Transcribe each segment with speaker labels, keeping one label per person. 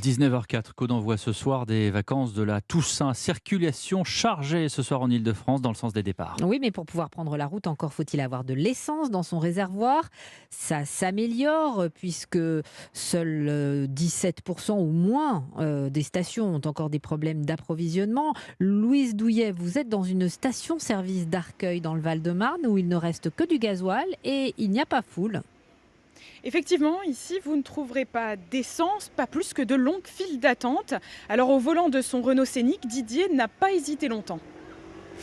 Speaker 1: 19h04, coup d'envoi ce soir des vacances de la Toussaint. Circulation chargée ce soir en Ile-de-France dans le sens des départs.
Speaker 2: Oui, mais pour pouvoir prendre la route, encore faut-il avoir de l'essence dans son réservoir. Ça s'améliore puisque seuls 17% ou moins des stations ont encore des problèmes d'approvisionnement. Louise Douillet, vous êtes dans une station-service d'Arcueil dans le Val-de-Marne où il ne reste que du gasoil et il n'y a pas foule.
Speaker 3: Effectivement, ici, vous ne trouverez pas d'essence, pas plus que de longues files d'attente. Alors au volant de son Renault Scénic, Didier n'a pas hésité longtemps.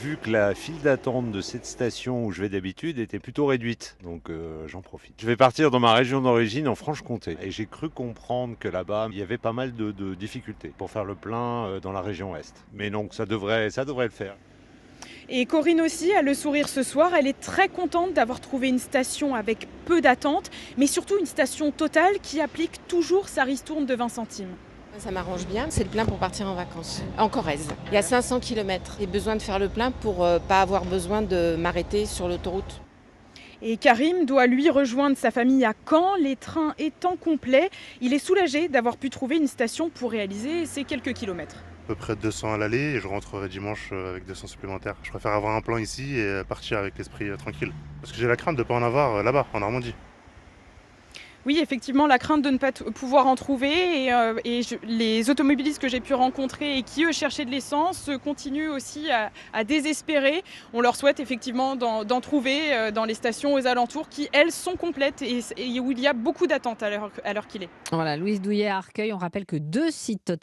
Speaker 4: Vu que la file d'attente de cette station où je vais d'habitude était plutôt réduite, donc j'en profite. Je vais partir dans ma région d'origine, en Franche-Comté, et j'ai cru comprendre que là-bas, il y avait pas mal de difficultés pour faire le plein dans la région Est. Mais donc ça devrait le faire.
Speaker 3: Et Corinne aussi a le sourire ce soir. Elle est très contente d'avoir trouvé une station avec peu d'attente, mais surtout une station Total qui applique toujours sa ristourne de 20 centimes.
Speaker 5: Ça m'arrange bien, c'est le plein pour partir en vacances, en Corrèze. Il y a 500 km. J'ai besoin de faire le plein pour pas avoir besoin de m'arrêter sur l'autoroute.
Speaker 3: Et Karim doit lui rejoindre sa famille à Caen, les trains étant complets. Il est soulagé d'avoir pu trouver une station pour réaliser ces quelques kilomètres.
Speaker 6: À peu près 200 à l'aller et je rentrerai dimanche avec 200 supplémentaires. Je préfère avoir un plan ici et partir avec l'esprit tranquille. Parce que j'ai la crainte de ne pas en avoir là-bas, en Normandie.
Speaker 3: Oui, effectivement, la crainte de ne pas pouvoir en trouver les automobilistes que j'ai pu rencontrer et qui, eux, cherchaient de l'essence, continuent aussi à désespérer. On leur souhaite effectivement d'en trouver dans les stations aux alentours qui, elles, sont complètes et où il y a beaucoup d'attentes à l'heure qu'il est.
Speaker 2: Voilà, Louise Douillet à Arcueil, on rappelle que 2 sites